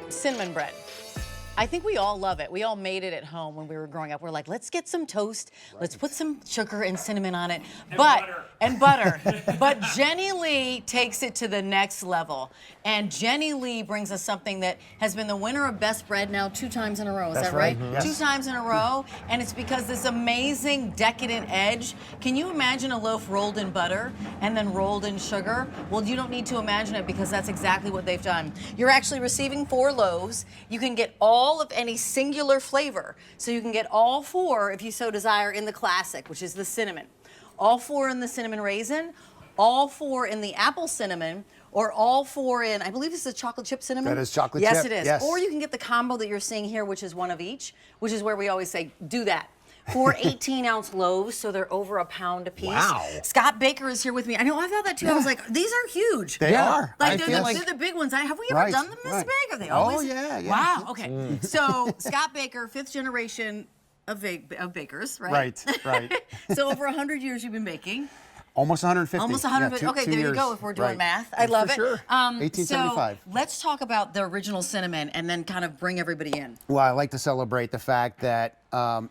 Cinnamon bread. I think we all love it. We all made it at home when we were growing up. We're like, let's get some toast. Right. Let's put some sugar and cinnamon on it. And butter. But Jenny Lee takes it to the next level. And Jenny Lee brings us something that has been the winner of Best Bread now 2 times in a row. Is that right? Mm-hmm. Yes. 2 times in a row. And it's because this amazing decadent edge. Can you imagine a loaf rolled in butter and then rolled in sugar? Well, you don't need to imagine it because that's exactly what they've done. You're actually receiving 4 loaves. You can get all of any singular flavor. So you can get all 4, if you so desire, in the classic, which is the cinnamon. All 4 in the cinnamon raisin, all 4 in the apple cinnamon, or all 4 in, I believe this is chocolate chip cinnamon. That is chocolate chip. Yes, it is. Yes. Or you can get the combo that you're seeing here, which is 1 of each, which is where we always say, do that. 4 18-ounce loaves, so they're over a pound a piece. Wow. Scott Baker is here with me. I know, I thought that too. I was like, these are huge. They are. Like, they're the big ones. Have we ever done them this big? Are they always? Oh, yeah. Wow, okay. So, Scott Baker, 5th generation of bakers, right? Right. So, over 100 years you've been baking. Almost 150. Almost 150. Okay, there you go, if we're doing math. I love it. Sure. 1875. So let's talk about the original cinnamon and then kind of bring everybody in. Well, I like to celebrate the fact that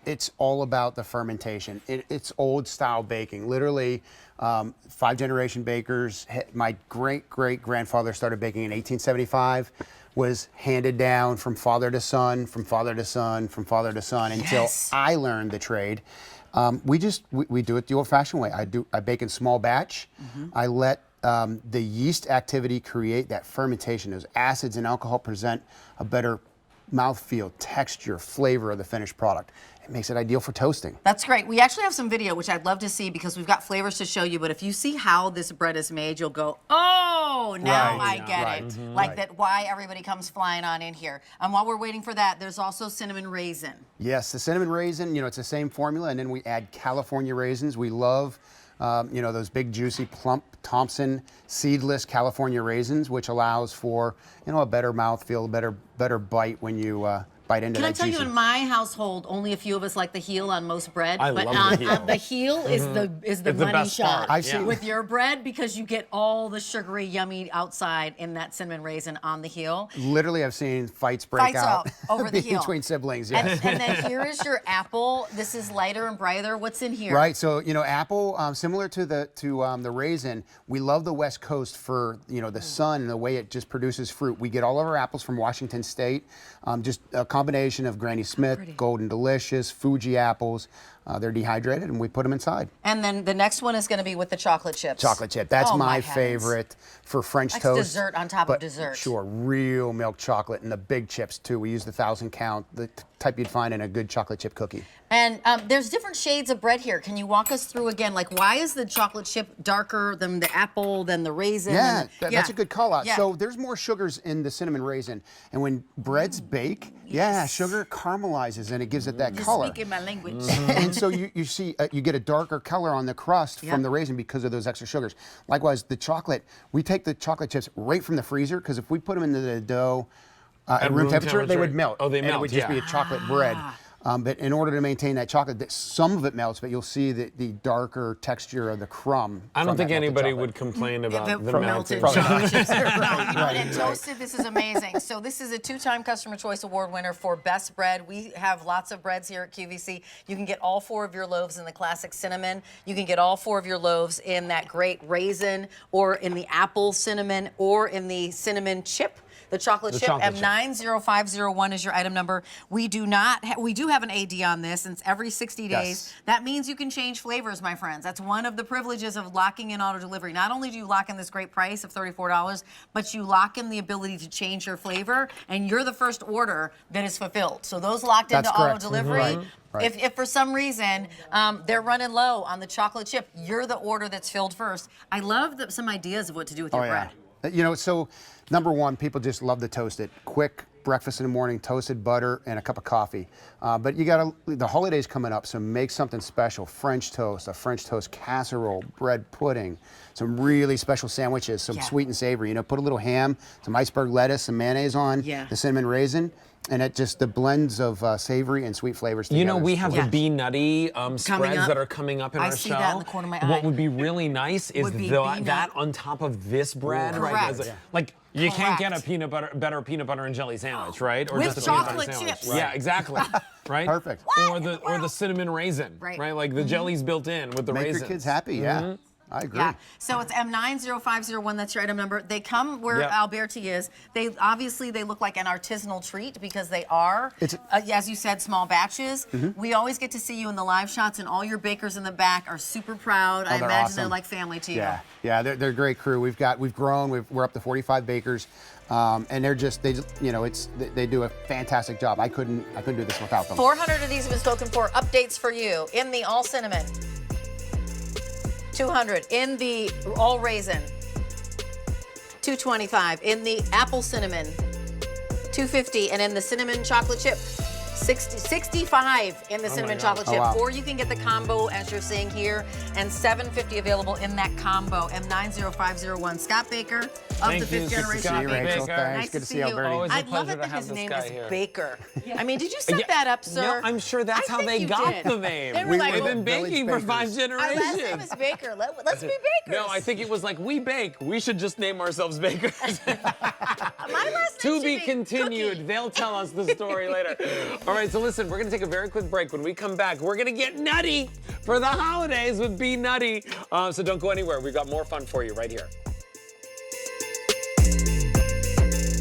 it's all about the fermentation. It's old style baking. Literally, 5-generation bakers. My great-great-grandfather started baking in 1875. Was handed down from father to son, from father to son, from father to son, until I learned the trade. We do it the old-fashioned way. I bake in small batch. I let the yeast activity create that fermentation. Those acids and alcohol present a better mouthfeel, texture, flavor of the finished product. It makes it ideal for toasting. That's great. We actually have some video, which I'd love to see because we've got flavors to show you. But if you see how this bread is made, you'll go, oh, now I get it. Like that, why everybody comes flying on in here. And while we're waiting for that, there's also cinnamon raisin. Yes, the cinnamon raisin, it's the same formula, and then we add California raisins. We love, those big, juicy, plump Thompson seedless California raisins, which allows for, a better mouthfeel, a better bite when you bite into that. Can I tell juicy. you, in my household, only a few of us like the heel on most bread. I but love the heel. The heel is the money best shot part. with your bread because you get all the sugary, yummy outside in that cinnamon raisin on the heel. Literally, I've seen fights break out over the heel between siblings. Yes. And then here is your apple. This is lighter and brighter. What's in here? Right. So apple, similar to the raisin, we love the West Coast for the sun and the way it just produces fruit. We get all of our apples from Washington State. Just a combination of Granny Smith, Golden Delicious, Fuji apples. They're dehydrated, and we put them inside. And then the next one is going to be with the chocolate chips. Chocolate chip. That's my favorite for French toast. Dessert on top of dessert. Sure, real milk chocolate, and the big chips too. We use the 1,000 count, the type you'd find in a good chocolate chip cookie. And there's different shades of bread here. Can you walk us through again, like why is the chocolate chip darker than the apple, than the raisin? Yeah, that's a good call out. Yeah. So there's more sugars in the cinnamon raisin, and when breads bake, sugar caramelizes and it gives it that color. Speaking my language. And so you see, you get a darker color on the crust from the raisin because of those extra sugars. Likewise, the chocolate, we take the chocolate chips right from the freezer because if we put them into the dough at room temperature, they would melt. Oh, they melt, and it would just be a chocolate bread. But in order to maintain that chocolate, some of it melts, but you'll see the darker texture of the crumb. I don't think anybody would complain about the melted chocolate chips. And toasted, this is amazing. So this is a 2-time Customer Choice Award winner for Best Bread. We have lots of breads here at QVC. You can get all 4 of your loaves in the classic cinnamon. You can get all 4 of your loaves in that great raisin, or in the apple cinnamon, or in the cinnamon chip. The chocolate chip, M90501 is your item number. We do have an AD on this, and it's every 60 days. Yes. That means you can change flavors, my friends. That's one of the privileges of locking in auto delivery. Not only do you lock in this great price of $34, but you lock in the ability to change your flavor, and you're the first order that is fulfilled. So those locked into auto delivery, if for some reason they're running low on the chocolate chip, you're the order that's filled first. I love some ideas of what to do with your bread. So number one, people just love to toast it. Quick breakfast in the morning, toasted butter and a cup of coffee. But the holidays coming up, so make something special. French toast, a French toast casserole, bread pudding, some really special sandwiches, some sweet and savory. Put a little ham, some iceberg lettuce, some mayonnaise on, the cinnamon raisin. And it just the blends of savory and sweet flavors together. We have the Bee Nutty spreads that are coming up in our show. I see that in the corner of my eye. What would be really nice is that on top of this bread, right? Correct. Like You can't get a Correct. better peanut butter and jelly sandwich, right? Or With just a peanut butter chocolate sandwich. chips. Right. Yeah, exactly. Right? Perfect. Or the cinnamon raisin. Right. Like the jelly's built in with the Make raisins. your kids happy, yeah. I agree. Yeah, so it's M90501, that's your item number. They come where Yep. Alberti is. They look like an artisanal treat because they are, as you said, small batches. We always get to see you in the live shots, and all your bakers in the back are super proud. I they're imagine awesome. they're like family to you. Yeah, they're a great crew. We've grown. We're up to 45 bakers, and they do a fantastic job. I couldn't do this without them. 400 of these have been spoken for. Updates for you in the all cinnamon. 200 in the all raisin. 225 in the apple cinnamon. 250 and in the cinnamon chocolate chip. 65 in the cinnamon chocolate chip. wow. Or you can get the combo as you're seeing here, and $7.50 available in that combo. M90501. Scott Baker of Thank the you. Fifth Good to Generation see you, Baker. Rachel. Baker. Thanks. Nice Good to see see you, you. Alberti. Always a I love pleasure it to that have his this name guy is here. Baker. I mean, did you set that up, sir? No, I'm sure that's I how think they you got did. the name. They were like, We've been Village baking for 5 Bakers. our last name generations. is Baker. Let's be bakers. No, I think it was like, we bake. We should just name ourselves Bakers. My last To name be should continued. Cookie. They'll tell us the story later. All right, so listen, we're going to take a very quick break. When we come back, we're going to get nutty for the holidays with Be Nutty. So don't go anywhere. We've got more fun for you right here.